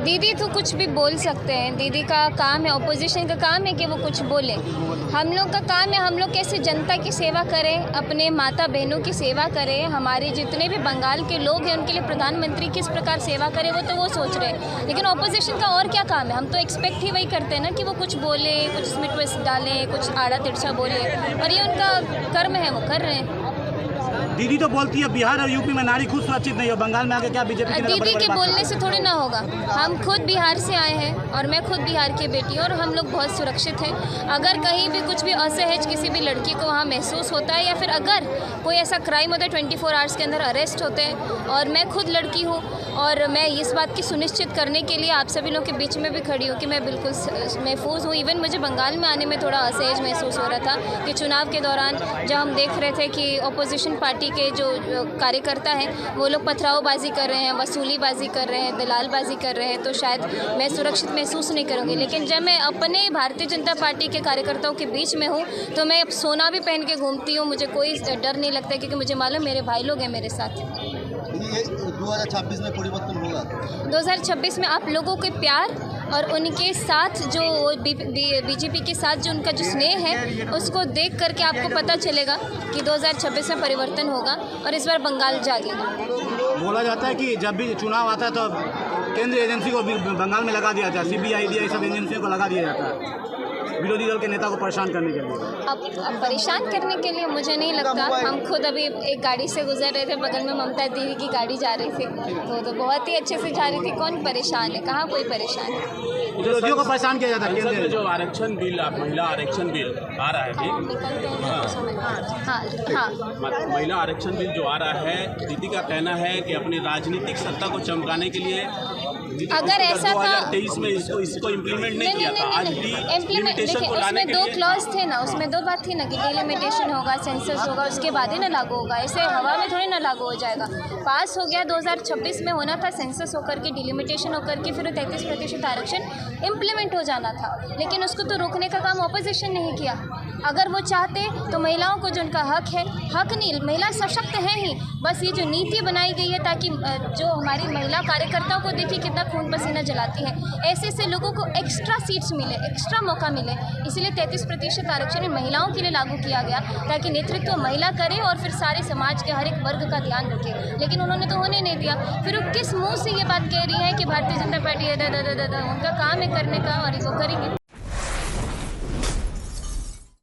दीदी तो कुछ भी बोल सकते हैं, दीदी का काम है, ऑपोजिशन का काम है कि वो कुछ बोले। हम लोग का काम है, हम लोग कैसे जनता की सेवा करें, अपने माता बहनों की सेवा करें, हमारे जितने भी बंगाल के लोग हैं उनके लिए प्रधानमंत्री किस प्रकार सेवा करें वो तो वो सोच रहे हैं। लेकिन ऑपोजिशन का और क्या काम है, हम तो एक्सपेक्ट ही वही करते हैं ना कि वो कुछ बोले, कुछ इसमें ट्विस्ट डालें, कुछ आड़ा तिरछा बोले, और ये उनका कर्म है, वो कर रहे हैं। दीदी तो बोलती है बिहार और यूपी में नारी खुद सुरक्षित नहीं है, बंगाल में आके क्या बीजेपी दीदी के बोलने से थोड़ी ना होगा। हम खुद बिहार से आए हैं और मैं खुद बिहार की बेटी हूँ और हम लोग बहुत सुरक्षित हैं। अगर कहीं भी कुछ भी असहज किसी भी लड़की को वहाँ महसूस होता है या फिर अगर कोई ऐसा क्राइम होता है 24 आवर्स के अंदर अरेस्ट होते हैं, और मैं खुद लड़की हूँ और मैं इस बात की सुनिश्चित करने के लिए आप सभी लोग के बीच में भी खड़ी हूँ कि मैं बिल्कुल महफूज हूँ। इवन मुझे बंगाल में आने में थोड़ा असहज महसूस हो रहा था कि चुनाव के दौरान जब हम देख रहे थे कि अपोजिशन पार्टी के जो कार्यकर्ता हैं वो लोग पथरावबाजी कर रहे हैं, वसूलीबाजी कर रहे हैं, दलालबाजी कर रहे हैं, तो शायद मैं सुरक्षित महसूस नहीं करूँगी। लेकिन जब मैं अपने भारतीय जनता पार्टी के कार्यकर्ताओं के बीच में हूँ तो मैं अब सोना भी पहन के घूमती हूँ, मुझे कोई डर नहीं लगता क्योंकि मुझे मालूम मेरे भाई लोग हैं मेरे साथ। 2026 में परिवर्तन होगा? 2026 में आप लोगों के प्यार और उनके साथ जो बीजेपी के साथ जो उनका जो स्नेह है उसको देख करके आपको पता चलेगा कि 2026 में परिवर्तन होगा और इस बार बंगाल जागेगा। बोला जाता है कि जब भी चुनाव आता है तो केंद्रीय एजेंसी को बंगाल में लगा दिया जाता है, CBI ये सब एजेंसियों को लगा दिया जाता है विरोधी दल के नेता को परेशान करने के लिए। अब परेशान करने के लिए मुझे नहीं लगता। हम खुद अभी एक गाड़ी से गुजर रहे थे, बगल में ममता दीदी की गाड़ी जा रही थी तो बहुत ही अच्छे से जा रही थी। कौन परेशान है? कहाँ कोई परेशान है? विरोधियों को परेशान किया जाता है। केंद्र में जो आरक्षण बिल, महिला आरक्षण बिल आ रहा है, महिला आरक्षण बिल जो आ रहा है, दीदी का कहना है कि अपनी राजनीतिक सत्ता को चमकाने के लिए अगर ऐसा था 2023 में इसको इम्प्लीमेंट नहीं किया था। आज देखिए उसमें 2 क्लॉज थे ना, उसमें 2 बात थी ना कि डिलिमिटेशन होगा, सेंसस होगा, उसके बाद ही ना लागू होगा। ऐसे हवा में थोड़ी ना लागू हो जाएगा। पास हो गया, 2026 में होना था, सेंसस होकर के डिलिमिटेशन होकर के फिर 33% आरक्षण इम्प्लीमेंट हो जाना था। लेकिन उसको तो रोकने का काम ऑपोजिशन नहीं किया। अगर वो चाहते तो महिलाओं को जो उनका हक है, हक नहीं, महिला सशक्त है ही, बस ये जो नीति बनाई गई है ताकि जो हमारी महिला कार्यकर्ताओं को देखिए कितना खून पसीना जलाती है, ऐसे ऐसे लोगों को एक्स्ट्रा सीट्स मिले, एक्स्ट्रा मौका मिले, इसलिए 33% आरक्षण महिलाओं के लिए लागू किया गया ताकि नेतृत्व महिला करे और फिर सारे समाज के हर एक वर्ग का ध्यान रखे। लेकिन उन्होंने तो होने नहीं दिया। फिर वो किस मुँह से ये बात कह रही है कि भारतीय जनता पार्टी उनका काम है करने का और वो करेंगे।